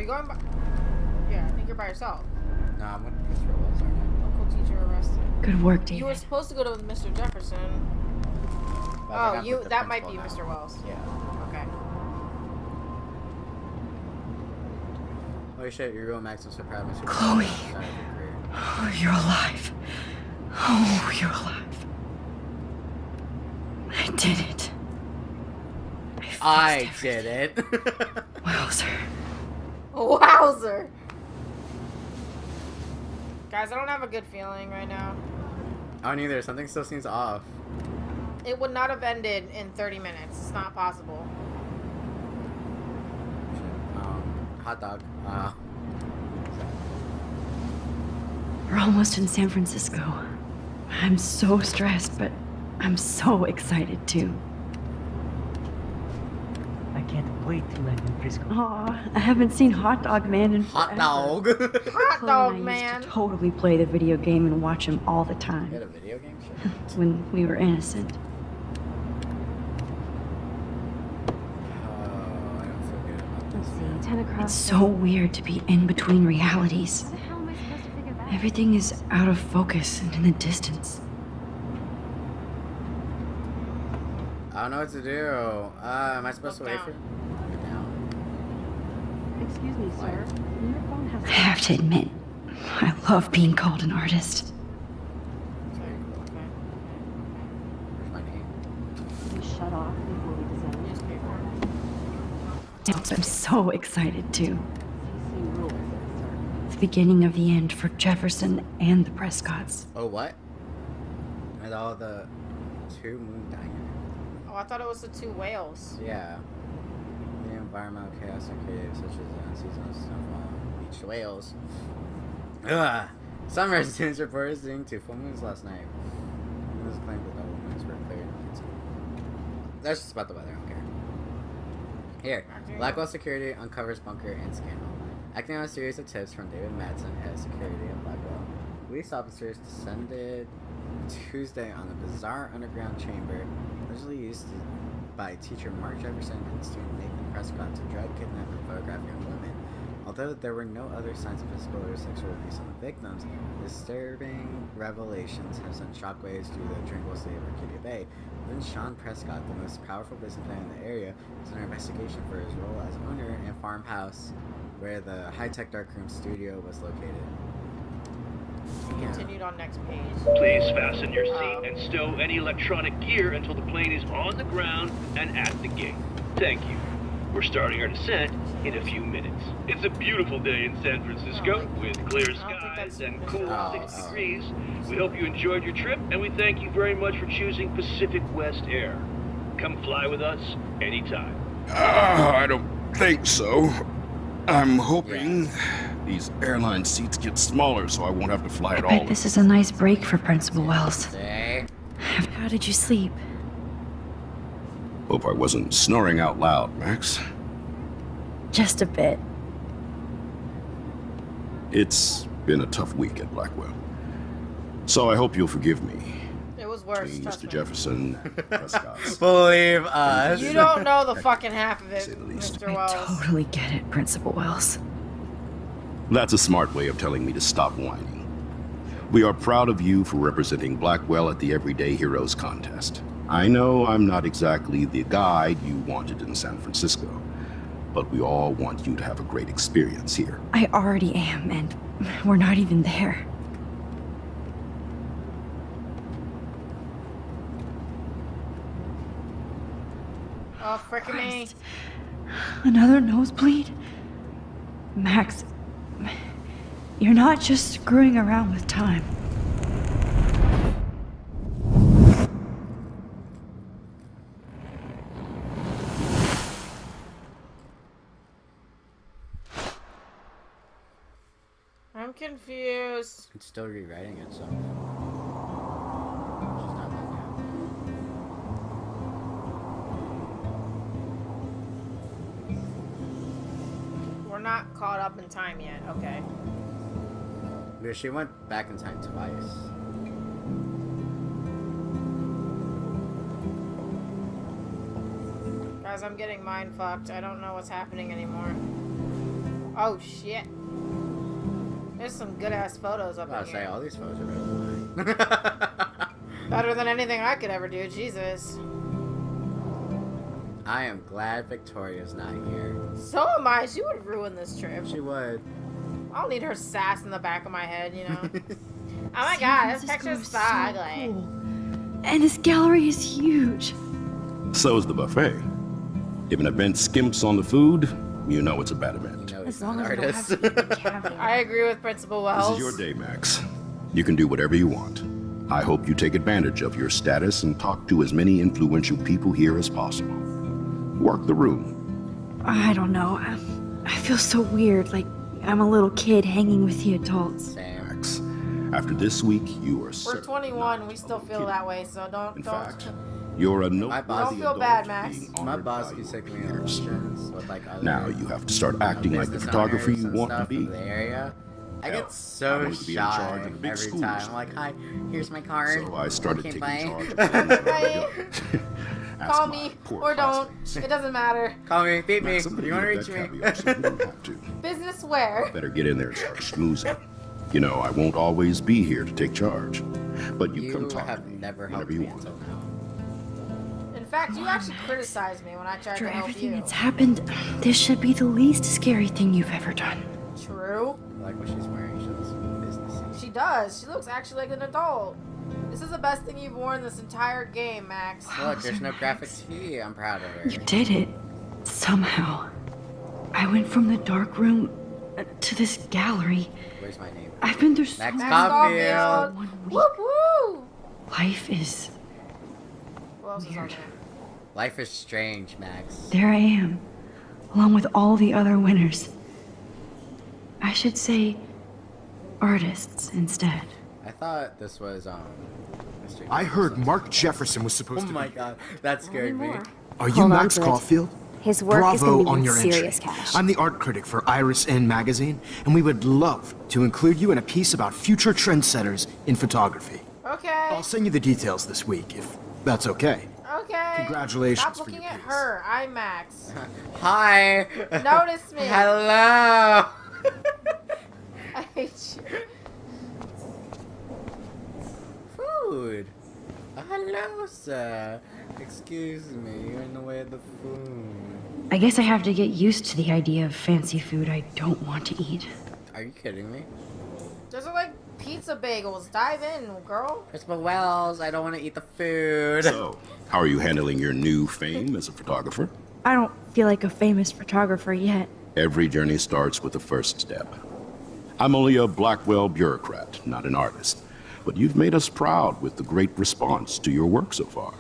you going by? Yeah, I think you're by yourself. No, I'm with Mr. Wells, aren't I? Local teacher arrested. Good work, David. You were supposed to go to Mr. Jefferson. But I Oh, think I'm with the that might be principal Mr. now. Wells. Yeah. Okay. Holy shit, you're real Max. I'm so proud of Mr. Chloe. Sorry, Oh, you're alive. Oh, you're alive. I did it. I did it. Wowzer. Wowzer. Guys, I don't have a good feeling right now. I don't either. Something still seems off. It would not have ended in 30 minutes. It's not possible. Hot dog. We're almost in San Francisco. I'm so stressed, but I'm so excited too. I can't wait to land in Frisco. Aw, I haven't seen Hot Dog Man in Hot forever. dog. Hot Chloe dog, and I used man. to totally play the video game and watch him all the You time had a video game? Sure. when we were innocent. Oh, I don't feel good about this. Let's see, 10 across. It's so weird to be in between realities. How the hell am I supposed to figure that? Everything is out of focus and in the distance. I don't know what to do. Am I supposed to Look wait down. for you? Look down. Excuse me, sir. Your phone has. I have to admit, I love being called an artist. Where's my name? You shut off before we descend. Newspaper. I'm so excited too. CC rules, sir. The beginning of the end for Jefferson and the Prescotts. Oh, what? With all the two moon diner. Oh, I thought it was the two whales. Yeah. The environmental chaos and creative such as unseasonal snowfall beached whales. Ugh. Some residents reported seeing two full moons last night. It was claimed that double moons were cleared. That's just about the weather, I don't care. Here, Blackwell Security uncovers bunker and scandal. Acting on a series of tips from David Madsen, head of security at Blackwell, police officers descended Tuesday on the bizarre underground chamber allegedly used by teacher Mark Jefferson and student Nathan Prescott to drug, kidnap, and photograph young women. Although there were no other signs of physical or sexual abuse on the victims, disturbing revelations have sent shockwaves through the tranquil city of Arcadia Bay. Then Sean Prescott, the most powerful businessman in the area, is under investigation for his role as owner in farmhouse where the high-tech darkroom studio was located. Continued on next page. Please fasten your seat and stow any electronic gear until the plane is on the ground and at the gate. Thank you. We're starting our descent in a few minutes. It's a beautiful day in San Francisco with clear skies and cool 6 degrees. We hope you enjoyed your trip and we thank you very much for choosing Pacific West Air. Come fly with us anytime. I don't think so. I'm hoping these airline seats get smaller so I won't have to fly at I bet all. this is a nice break for Principal Wells. Say, How did you sleep? Hope I wasn't snoring out loud, Max. Just a bit. It's been a tough week at Blackwell. So I hope you'll forgive me. It was worse. Between Trust Mr. me. Jefferson, Prescott's. believe us. You don't know the fucking half of it, Say the least. Mr. I Wells. totally get it, Principal Wells. That's a smart way of telling me to stop whining. We are proud of you for representing Blackwell at the Everyday Heroes contest. I know I'm not exactly the guide you wanted in San Francisco, but we all want you to have a great experience here. I already am, and we're not even there. Oh, frickin' me. Christ. Another nosebleed? Max, you're not just screwing around with time. I'm confused. It's still rewriting itself. She's not done We're not caught up in time yet. Okay. yet. Because she went back in time twice. Guys, I'm getting mind fucked. I don't know what's happening anymore. Oh shit. There's some good ass photos up I in was say here. all these photos are better than mine. Better than anything I could ever do. Jesus. I am glad Victoria's not here. So am I. She would ruin this trip. She would. I don't need her sass in the back of my head, you know. Oh my San god, this Francisco picture's is so so ugly. cool. And this gallery is huge. So is the buffet. If an event skimps on the food, you know it's a bad event. You know As he's long an as we don't have artist. to eat the caviar. I agree with Principal This Wells. is your day, Max. You can do whatever you want. I hope you take advantage of your status and talk to as many influential people here as possible. Work the room. I don't know. I feel so weird, like I'm a little kid hanging with the adults. Same. Max, after this week, you are We're certainly 21, not we still a feel kid. that way, so don't In don't fact, you're a My boss- noteworthy Don't feel adult bad, Max. being My honored boss by keeps your taking me on peers. missions with like other Now you have to start acting like the business photographer owners you and want to stuff be. in the area. I Hell, get I so wanted to be in charge shy of a big every school time. or I'm like, hi, here's my card. So I started Okay, taking bye. charge of things wherever I go. Ask call my me poor or don't. classmates. It doesn't matter. Call me, beat me. Max, somebody You want to get reach that me? caveat so you don't have to. Business where? Better get in there and start schmoozing. You know, I won't always be here to take charge, but you come You talk to have me never whenever helped you me want. until now. In fact, you actually criticized me when I tried After to help everything you. that's happened, this should be the least scary thing you've ever done. True. I like what she's wearing. She looks businessy. She does. She looks actually like an adult. This is the best thing you've worn this entire game, Max. Look, there's no graphic tee. I'm proud of her. You did it. Somehow. I went from the dark room to this gallery. Where's my name? I've been through so Max much Caulfield. in 1 week. Whoop woo! Life is... Who else is on Weird. there? Life is strange, Max. There I am, along with all the other winners. I should say artists instead. I thought this was Mr. I heard Jefferson. Mark Jefferson was Oh supposed to my be. god, that scared me. Are you Hold on Max to it. Caulfield? His work is Bravo going to on be your serious entry. cash. I'm the art critic for Iris N magazine, and we would love to include you in a piece about future trendsetters in photography. Okay. I'll send you the details this week, if that's okay. Okay. Congratulations Stop for looking your at piece. her. I'm Max. Hi. Notice me. Hello. I hate you. Food. Hello, sir. Excuse me, you're in the way of the food. I guess I have to get used to the idea of fancy food I don't want to eat. Are you kidding me? Those are like pizza bagels. Dive in, girl. Principal Wells, I don't want to eat the food. So, how are you handling your new fame as a photographer? I don't feel like a famous photographer yet. Every journey starts with the first step. I'm only a Blackwell bureaucrat, not an artist. But you've made us proud with the great response to your work so far.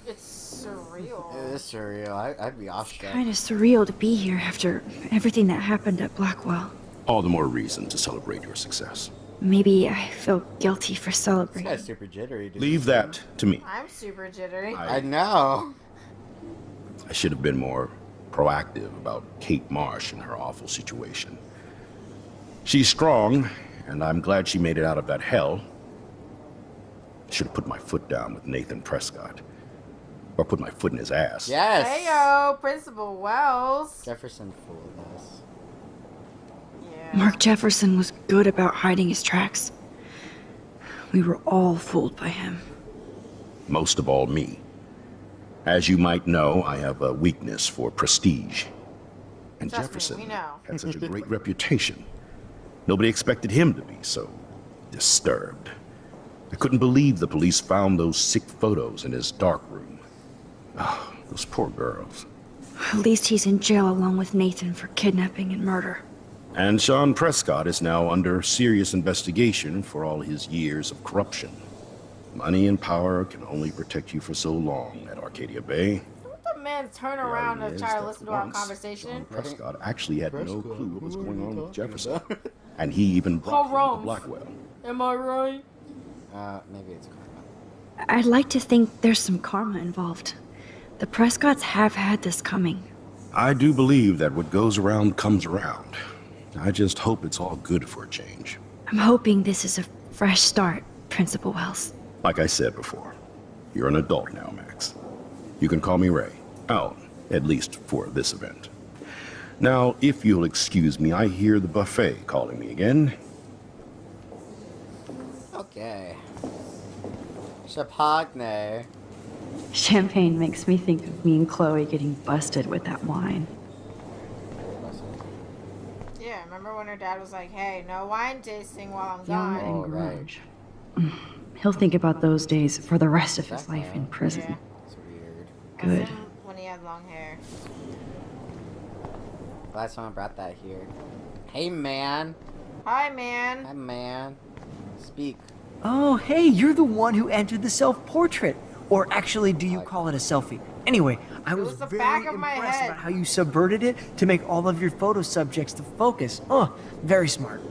It's surreal. It is surreal. I'd be awestruck. Kind of surreal to be here after everything that happened at Blackwell. All the more reason to celebrate your success. Maybe I feel guilty for This celebrating. guy's super jittery, dude. Leave that to me. I'm super jittery. I know. I should have been more proactive about Kate Marsh and her awful situation. She's strong, and I'm glad she made it out of that hell. Should have put my foot down with Nathan Prescott. Or put my foot in his ass. Yes. Heyo, Principal Wells. Jefferson fooled us. Yeah. Mark Jefferson was good about hiding his tracks. We were all fooled by him. Most of all, me. As you might know, I have a weakness for prestige. And Trust me, Jefferson we know. had such a great reputation. Nobody expected him to be so disturbed. I couldn't believe the police found those sick photos in his dark room. Oh, those poor girls. At least he's in jail along with Nathan for kidnapping and murder. And Sean Prescott is now under serious investigation for all his years of corruption. Money and power can only protect you for so long at Arcadia Bay. What the man turn The around reality to is try to that listen for to our once, conversation? Sean Prescott actually had no Prescott, clue what was who are going you on with talking Jefferson. about? And he even brought him to Haram. Blackwell. Am I right? Maybe it's karma. I'd like to think there's some karma involved. The Prescotts have had this coming. I do believe that what goes around comes around. I just hope it's all good for a change. I'm hoping this is a fresh start, Principal Wells. Like I said before, you're an adult now, Max. You can call me Ray. Oh, at least for this event. Now, if you'll excuse me, I hear the buffet calling me again. Okay. Champagne. Champagne makes me think of me and Chloe getting busted with that wine. Yeah, remember when her dad was like, hey, no wine tasting while I'm Young gone? and Oh, right. grunge. He'll think about those days for the rest of his life in prison. Yeah. It's weird. Good. That's him when he had long hair. Glad someone brought that here. Hey, man. Hi, man. Hi, man. Speak. Oh, hey, you're the one who entered the self-portrait. Or actually, do you call it a selfie? Anyway, I was was the very back of my impressed head. about how you subverted it to make all of your photo subjects the focus. Oh, very smart.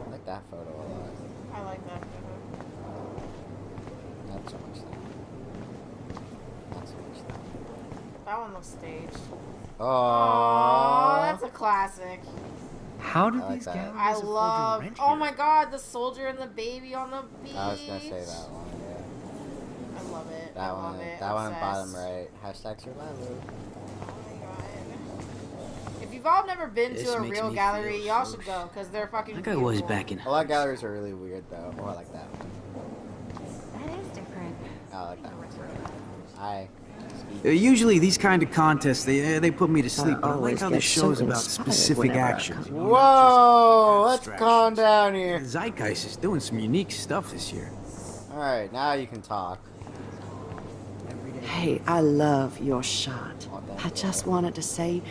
I like that photo a lot. I like that photo. Not so much that. Not so much that. That one looks staged. Oh, Oh, that's a classic. How do I like these that. galleries I afford to love. rent Oh here? my god, the soldier and the baby on the beach. I was gonna say that one. Yeah. I love it. I That love one. it. That one. Obsessed. Bottom right. Hashtag survivor. Oh my god. If you've all never been This to a makes real me gallery, feel y'all so should go because they're fucking. Like I was beautiful. back in. A lot of galleries are really weird though. Oh, I like that one. That is different. I like that one. Hi. Usually these kind of contests, they put me to sleep. But I like always how get this show's so about inspired specific whenever I actions. come. You know, not Whoa! Let's just calm distractions. down The here. Zeitgeist is doing some unique stuff this year. All right, now you can talk. Hey, I love your shot. Oh, thank I you. just wanted to say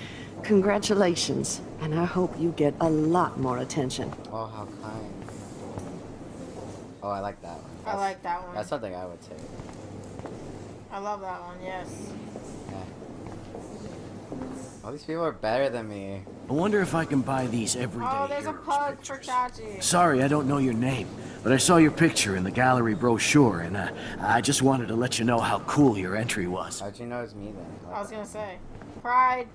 congratulations, and I hope you get a lot more attention. Oh, how kind. Oh, I like that one. I like that one. That's something I would take. I love that one. Yes. Yeah. All these people are better than me. I wonder if I can buy these everyday Oh, there's a heroes pug pictures. for Chachi. Sorry, I don't know your name, but I saw your picture in the gallery brochure, and I just wanted to let you know how cool your entry was. How'd you know it's me then? I was gonna say, pride.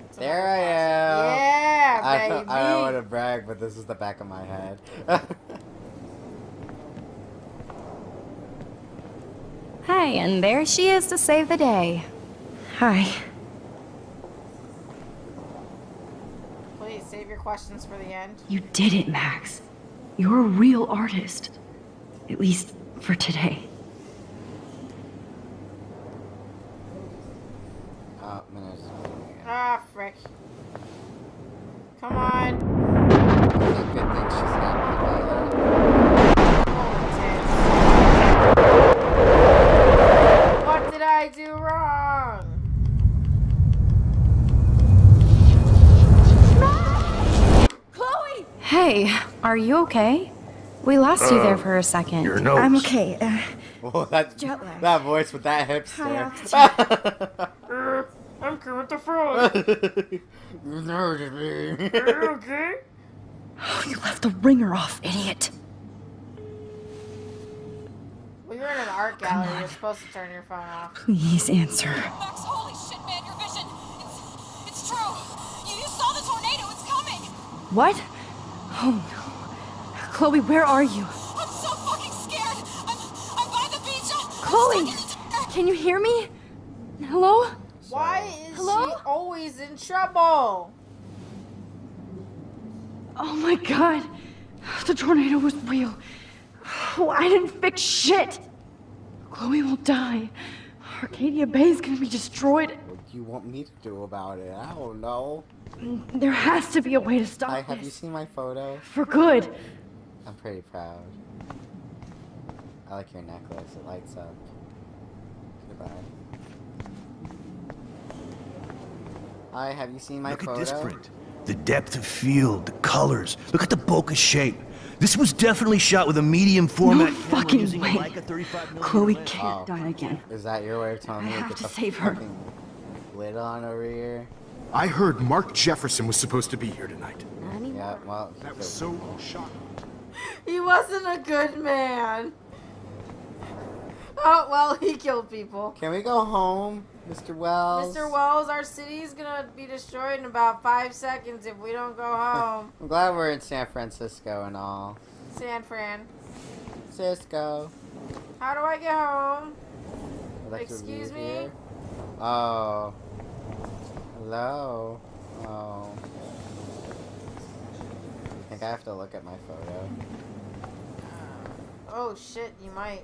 It's There another I classic. am. Yeah, I baby. don't want to brag, but this is the back of my head. Hi, and there she is to save the day. Hi. Please save your questions for the end. You did it, Max. You're a real artist. At least for today. Oh, I'm gonna just... Ah, frick. Come on. It's a good thing she's happy about it. What did I do wrong? Chloe! Hey, are you okay? We lost you there for a second. Your nose. I'm okay. Oh, that, Jet lag. that voice with that hipster. I'm Kermit the Frog. Okay. You left the ringer off, idiot. Well, you're in an art gallery. You're supposed to turn your phone off. Please answer. Max, holy shit, man, your vision. It's true. You saw the tornado. It's coming. What? Oh no. Chloe, where are you? I'm so fucking scared. I'm by the beach. Chloe! Can you hear me? Hello? Why is Hello? she always in trouble? Oh my god. The tornado was real. Oh, I didn't fix shit. Chloe will die. Arcadia Bay is gonna be destroyed. What do you want me to do about it? I don't know. There has to be a way to stop Have you this. seen my photo? For good. I'm pretty proud. I like your necklace. It lights up. Goodbye. Hi, have you seen my Look photo? at this print. The depth of field, the colors. Look at the bokeh shape. This was definitely shot with a medium format No camera fucking using way. a Leica 35mm Chloe lens. can't die again. Is that your way of telling I me to have get to the save her. fucking lid on over here? I heard Mark Jefferson was supposed to be here tonight. Yeah, well, That was so shocking. He wasn't a good man. Oh, well, he killed people. Can we go home, Mr. Wells? Mr. Wells, our city's gonna be destroyed in about 5 seconds if we don't go home. I'm glad we're in San Francisco and all. San Fran. Cisco. How do I get home? Excuse me? Here? Oh. Hello. Oh. I think I have to look at my photo. Oh shit, you might.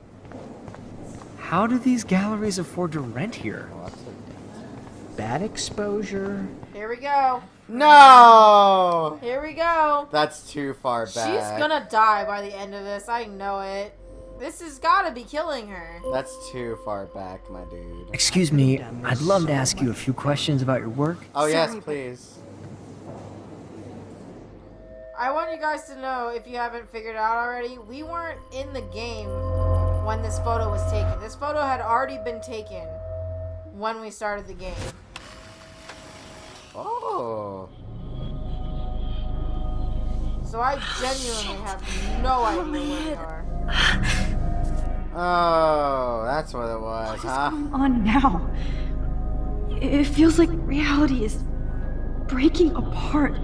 How do these galleries afford to rent here? What's it? Bad exposure. Here we go. No! Here we go. That's too far back. She's gonna die by the end of this. I know it. This has gotta be killing her. That's too far back, my dude. Excuse me, I'd love to ask you a few questions about your work. Oh, yes, please. I want you guys to know, if you haven't figured out already, we weren't in the game when this photo was taken. This photo had already been taken when we started the game. Oh. So I genuinely have no idea where we are. Oh, that's what it was, What is huh? going on now? It feels like reality is breaking apart.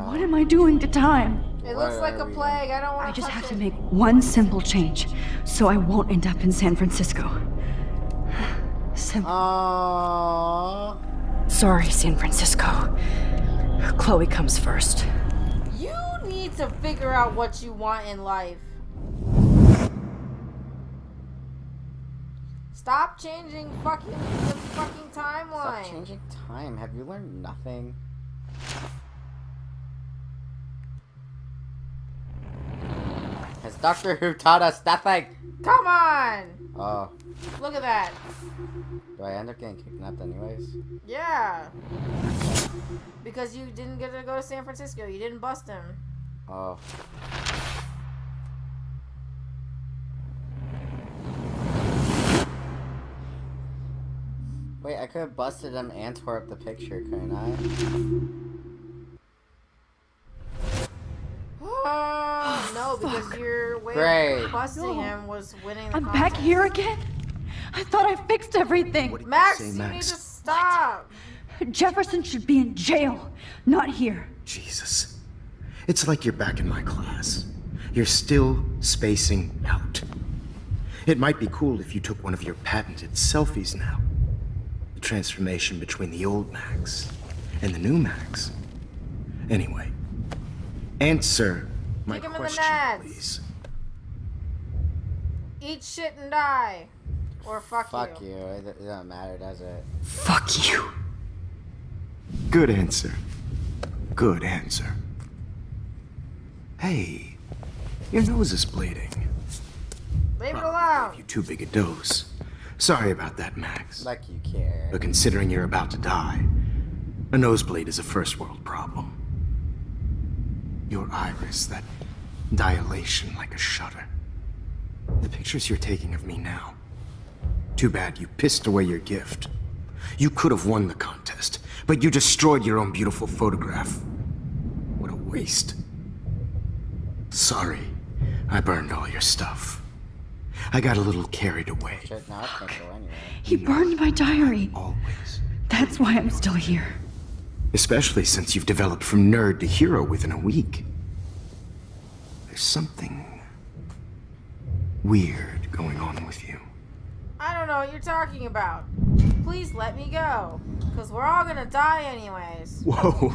What am I doing to time? It looks like a plague. I don't want to I just have touch to it. make one simple change, so I won't end up in San Francisco. Simple. Aww. Sorry, San Francisco. Chloe comes first. You need to figure out what you want in life. Stop changing the fucking timeline. Stop changing time. Have you learned nothing? Has Doctor Who taught us nothing? Come on! Oh. Look at that. Do I end up getting kidnapped anyways? Yeah. Because you didn't get to go to San Francisco. You didn't bust him. Oh. Wait, I could have busted him and tore up the picture, couldn't I? No, because your way Great. of busting him was winning the I'm contest. back here again? I thought I fixed everything. Max, say, you need Max? to stop. Jefferson should be in jail, not here. Jesus. It's like you're back in my class. You're still spacing out. It might be cool if you took one of your patented selfies now. The transformation between the old Max and the new Max. Anyway, answer my Kick him in the question, nuts. please. Eat shit and die. Or fuck you. It doesn't matter, does it? Fuck you. Good answer. Good answer. Hey, your nose is bleeding. Leave it Probably alone. gave you too big a dose. Sorry about that, Max. Like you care. But considering you're about to die, a nosebleed is a first world problem. Your iris, that dilation like a shutter. The pictures you're taking of me now. Too bad you pissed away your gift. You could have won the contest, but you destroyed your own beautiful photograph. What a waste. Sorry, I burned all your stuff. I got a little carried away. Shit, now I can't go anywhere. He burned my diary. Always. That's why I'm still here. Especially since you've developed from nerd to hero within a week. There's something weird going on with you. I don't know what you're talking about. Please let me go. Because we're all gonna die anyways. Whoa.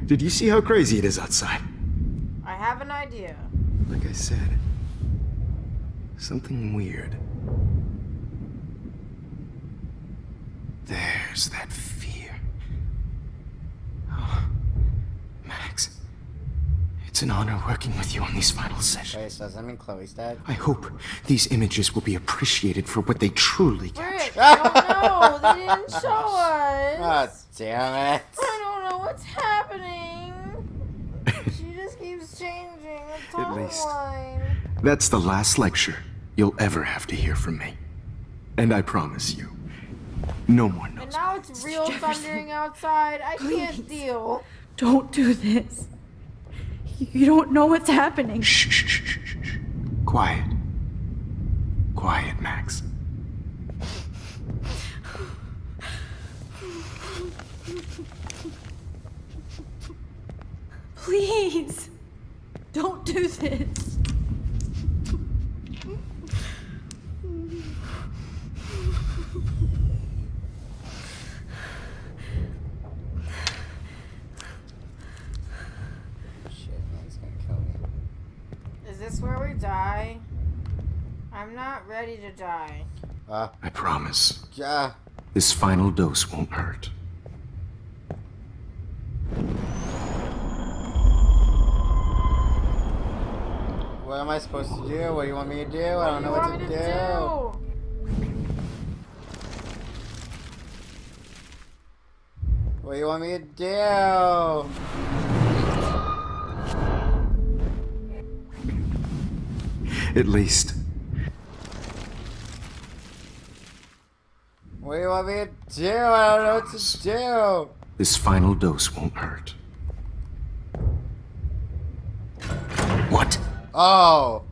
Did you see how crazy it is outside? I have an idea. Like I said, something weird. There's that fear. Oh, Max, it's an honor working with you on these final sessions. Wait, so does that mean Chloe's dead? I hope these images will be appreciated for what they truly capture. Rick, oh no, they didn't show us. God damn it. I don't know what's happening. She just keeps changing the At least. timeline. That's the last lecture you'll ever have to hear from me. And I promise you, no more knows. And now it's real thundering outside. I can't deal. Don't do this. You don't know what's happening. Shh, shh, shh, shh, shh. Quiet. Quiet, Max. Please, don't do this. swear we die. I'm not ready to die. I promise. Yeah. This final dose won't hurt. What am I supposed to do? What do you want me to do? I don't know what to do. What do you want me to do? At least. What do you want me to do? I don't know what to do. This final dose won't hurt. What? Oh.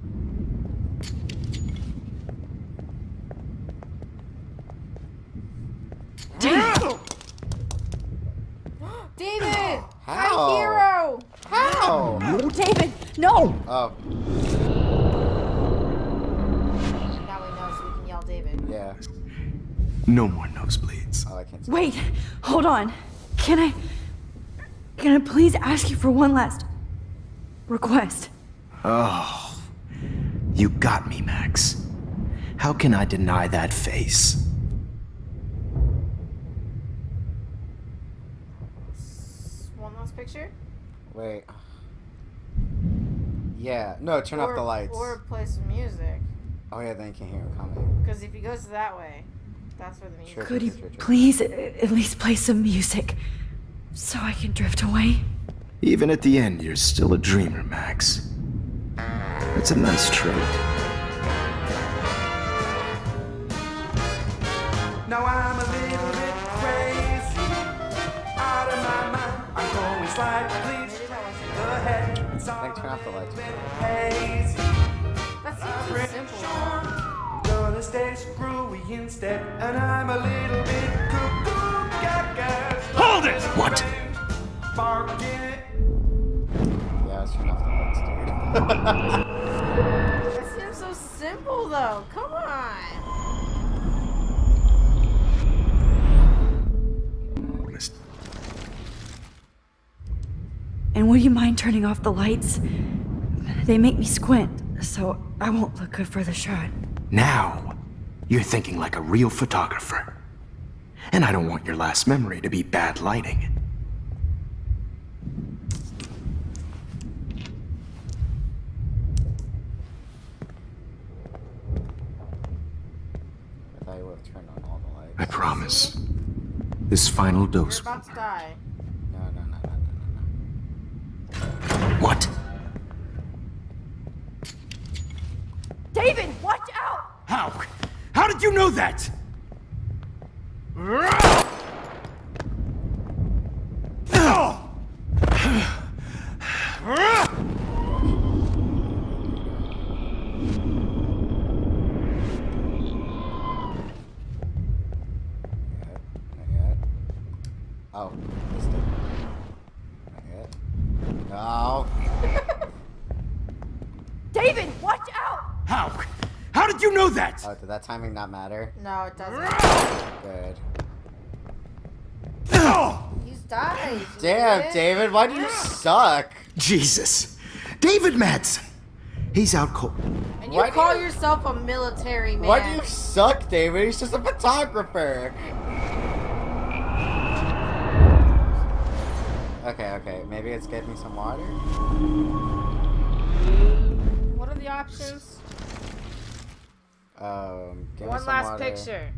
David! How? My hero! How? No, David, no! Oh. Now we know so we can yell David. Yeah. No more nosebleeds. Oh, I can't see. Wait, hold on. Can I please ask you for one last request? Oh. You got me, Max. How can I deny that face? One last picture? Wait. Yeah. No, turn off the lights. Or play some music. Oh yeah, then you can hear him coming. Because if he goes that way, that's where the music Sure. Could you please at least play some music so I can drift away? Even at the end, you're still a dreamer, Max. That's a nice trait. Now I'm a little bit crazy, out of my mind. I'm going slightly ahead. It's all Then turn off the lights. hazy. That seems too simple. I'm gonna stay screwy instead, and I'm a little bit cuckoo gaga. Hold it! What? Barking. Yeah, let's turn off the lights, dude. That seems so simple though. Come on. And would you mind turning off the lights? They make me squint, so I won't look good for the shot. Now, you're thinking like a real photographer. And I don't want your last memory to be bad lighting. I thought you would have turned on all the lights. I promise. This final You're dose. about to die. No. What? David, watch out! How? How did you know that? Not yet. Oh, missed it. Not yet. No. David, watch out! How? How did you know that? Oh, did that timing not matter? No, it doesn't. Good. He's died. Damn, David, why do you suck? Jesus. David Madsen. He's out cold. And you call yourself a military man. Why do you suck, David? He's just a photographer. Okay. Maybe it's get me some water. What are the options? Give me One some last water. picture.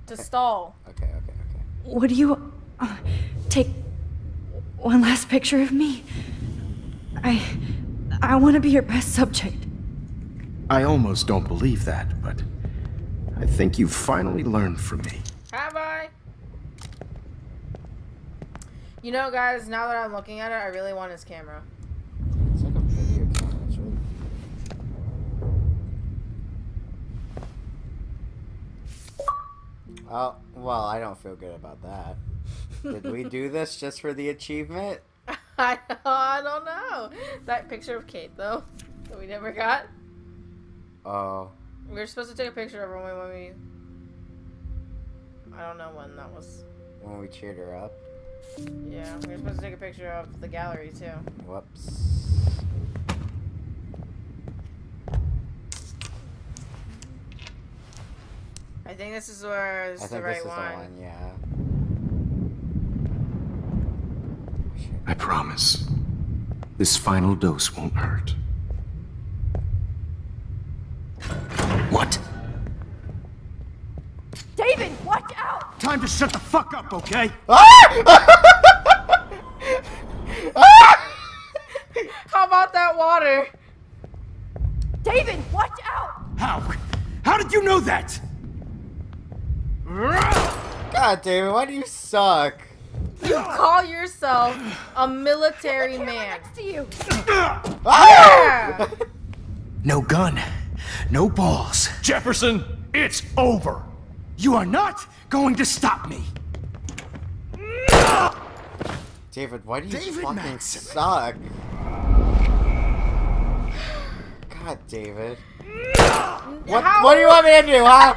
To stall. Okay. Would you take one last picture of me? I want to be your best subject. I almost don't believe that, but I think you've finally learned from me. Have I? You know, guys, now that I'm looking at it, I really want his camera. It's like a video camera. It's really... Oh, well, I don't feel good about that. Did we do this just for the achievement? I don't know. That picture of Kate, though, that we never got. Oh. We were supposed to take a picture of her when we... I don't know when that was. When we cheered her up? Yeah, we were supposed to take a picture of the gallery, too. Whoops. I think this is where this is the right one. Yeah. I promise. This final dose won't hurt. What? David, watch out! Time to shut the fuck up, okay? How about that water? David, watch out! How? How did you know that? God, David, why do you suck? You call yourself a military man. Next to you. Yeah. No gun. No balls. Jefferson, it's over. You are not going to stop me. David, why do you David fucking Max. suck? God, David. What do you want me to do, huh?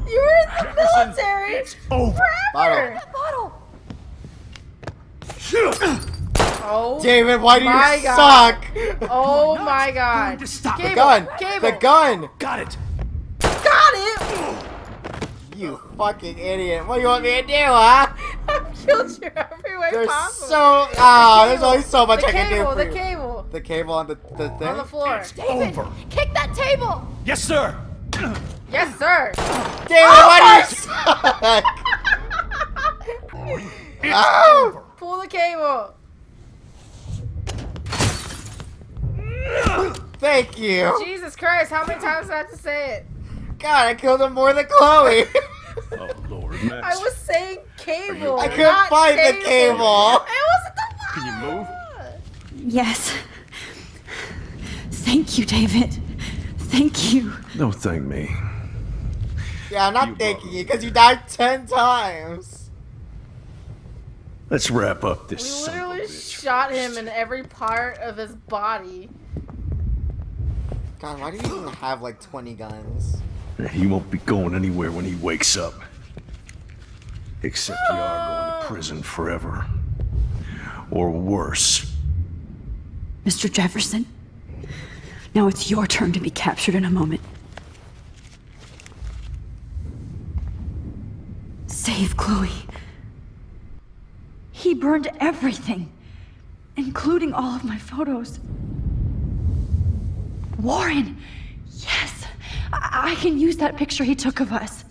You were in the military It's over. forever. Bottle. Oh, David, why do you my God. suck? Oh my God. Going to stop The Cable, gun! Cable. The gun! Got it. Got it. You fucking idiot. What do you want me to do, huh? I've killed you every way There's possible. so... The Ah, there's cable. only so much The I can do cable, for the you. cable. The cable on the thing? On the floor. David, Over. kick that table! Yes, sir. Yes, sir. David, why do you suck? It's Ow! over. Pull the cable. Thank you. Jesus Christ, how many times do I have to say it? God, I killed him more than Chloe. Oh, Lord, I Max. was saying cable. I couldn't not find the table. cable. It wasn't the Can you move? Yes. Thank you, David. Thank you. Don't thank me. Yeah, I'm not thanking you because you died 10 times. Let's wrap up this We son of a literally bitch shot first. him in every part of his body. God, why do you even have like 20 guns? He won't be going anywhere when he wakes up. Except you are going to prison forever. Or worse. Mr. Jefferson, now it's your turn to be captured in a moment. Save Chloe. He burned everything, including all of my photos. Warren! Yes! I can use that picture he took of us.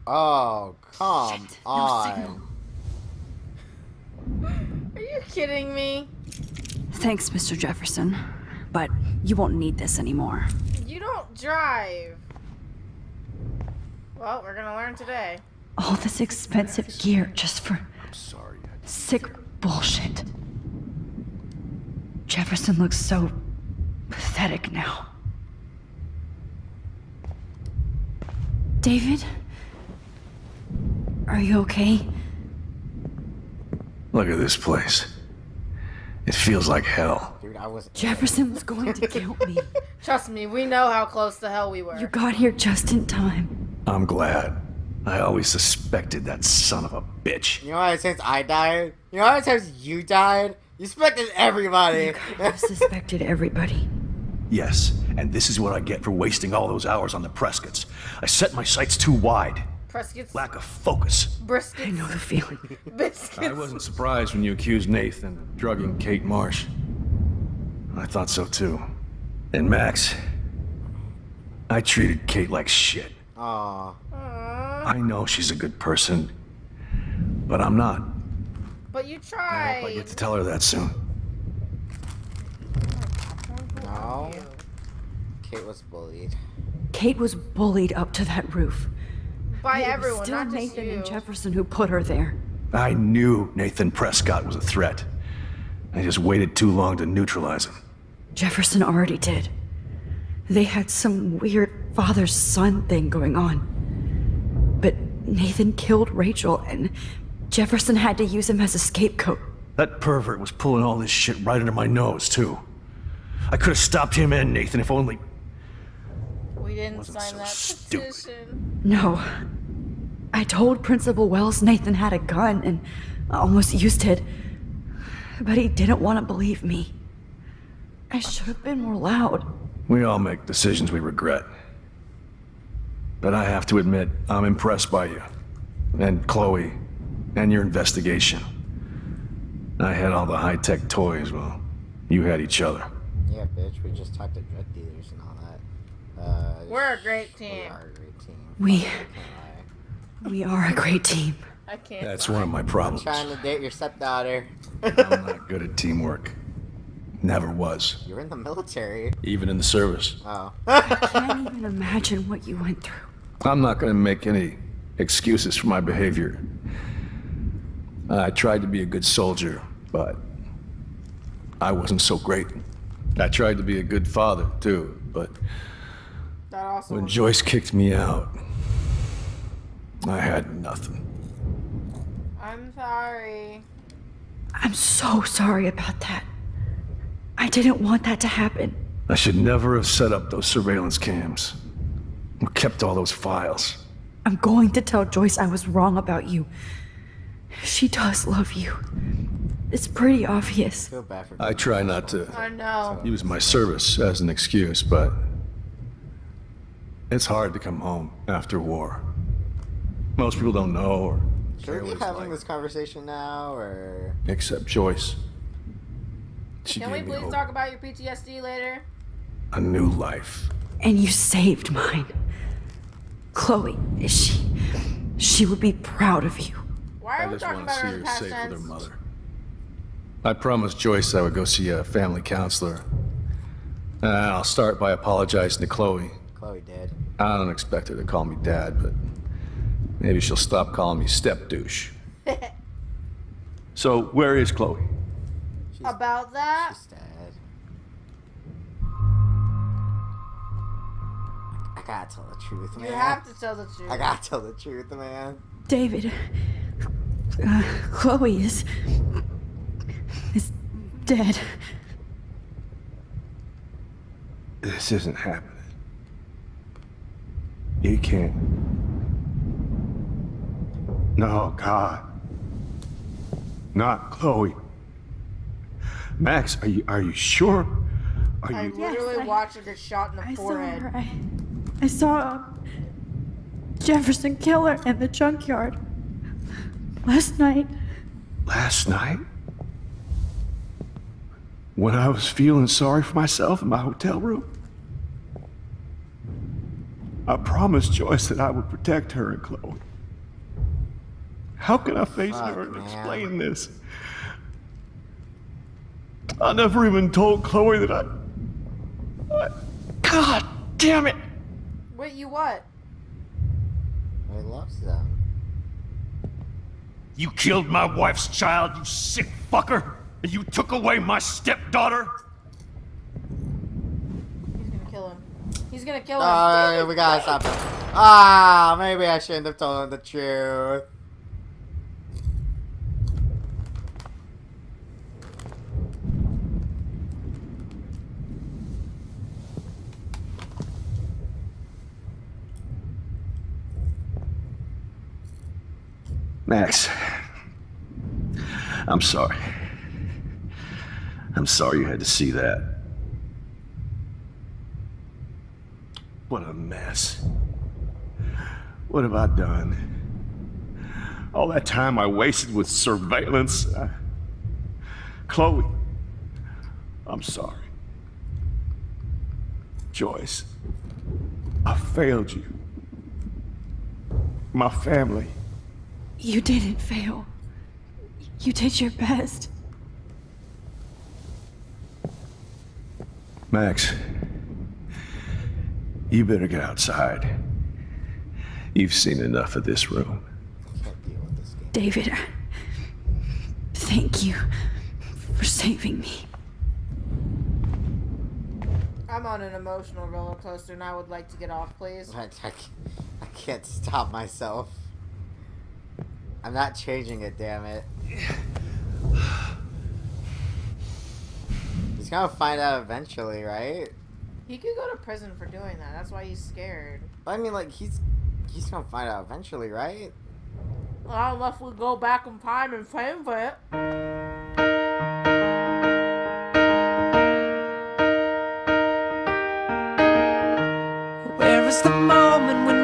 Oh, come Shit, no on. signal. Are you kidding me? Thanks, Mr. Jefferson, but you won't need this anymore. You don't drive. Well, we're gonna learn today. All this expensive gear just for I'm sorry. sick bullshit. Jefferson looks so pathetic now. David? Are you okay? Look at this place. It feels like hell. Dude, I was... Jefferson was going to kill me. Trust me, we know how close to hell we were. You got here just in time. I'm glad. I always suspected that son of a bitch. You know how many times I died? You know how many times you died? You suspected everybody. I suspected everybody. Yes, and this is what I get for wasting all those hours on the Prescotts. I set my sights too wide. Prescott's, Lack of focus. I briskets, know the feeling. biscuits. I wasn't surprised when you accused Nathan of drugging Kate Marsh. I thought so too. And Max, I treated Kate like shit. Aw. I know she's a good person, but I'm not. But you I hope tried. I get to tell her that soon. No. Kate was bullied. Kate was bullied up to that roof. By It was everyone, still not just Nathan you. and Jefferson who put her there. I knew Nathan Prescott was a threat. I just waited too long to neutralize him. Jefferson already did. They had some weird father-son thing going on. But Nathan killed Rachel, and Jefferson had to use him as a scapegoat. That pervert was pulling all this shit right under my nose, too. I could have stopped him and Nathan if only... We didn't Wasn't sign so that stupid. petition. No. I told Principal Wells Nathan had a gun and almost used it. But he didn't want to believe me. I should have been more loud. We all make decisions we regret. but I have to admit, I'm impressed by you. And Chloe. And your investigation. I had all the high-tech toys, well, you had each other. Yeah, bitch, we just talked to drug dealers and all that. We're a great team. We are a great team. We are a great team. I can't. That's one of my problems. I'm trying to date your stepdaughter. I'm not good at teamwork. Never was. You're in the military. Even in the service. Oh. I can't even imagine what you went through. I'm not gonna make any excuses for my behavior. I tried to be a good soldier, but I wasn't so great. I tried to be a good father, too, but when Joyce kicked me out, I had nothing. I'm sorry. I'm so sorry about that. I didn't want that to happen. I should never have set up those surveillance cams or kept all those files. I'm going to tell Joyce I was wrong about you. She does love you. It's pretty obvious. I try not to I know. use my service as an excuse, but it's hard to come home after war. Most people don't know or Should we be having this conversation now, or? except Joyce. She Can we gave me please hope. talk about your PTSD later? A new life. And you saved mine. Chloe, she would be proud of you. Why are I we just talking want to about see her in her past safe with her tense? mother. I promised Joyce I would go see a family counselor. I'll start by apologizing to Chloe. Chloe did. I don't expect her to call me dad, but maybe she'll stop calling me step douche. So, where is Chloe? About that? She's dead. I gotta tell the truth, man. You have to tell the truth. I gotta tell the truth, man. David, Chloe is dead. This isn't happening. You can't. No, God. Not Chloe. Max, are you sure? Are I you? literally watched her get shot in the forehead. Saw her. I saw Jefferson kill her in the junkyard last night. Last night? When I was feeling sorry for myself in my hotel room? I promised Joyce that I would protect her and Chloe. How can I face her and explain this? I never even told Chloe that I... God damn it! Wait, you what? I loves them. You killed my wife's child, you sick fucker! And you took away my stepdaughter? He's gonna kill him. He's gonna kill him. We gotta stop it. Ah, maybe I shouldn't have told him the truth. Max, I'm sorry. I'm sorry you had to see that. What a mess. What have I done? All that time I wasted with surveillance. Chloe, I'm sorry. Joyce, I failed you. My family. You didn't fail. You did your best. Max, you better get outside. You've seen enough of this room. David, thank you for saving me. I'm on an emotional roller coaster and I would like to get off, please. I can't stop myself. I'm not changing it, damn it. He's gonna find out eventually, right? He could go to prison for doing that. That's why he's scared. But I mean, like, he's gonna find out eventually, right? Well, unless we go back in time and save it. Where is the moment when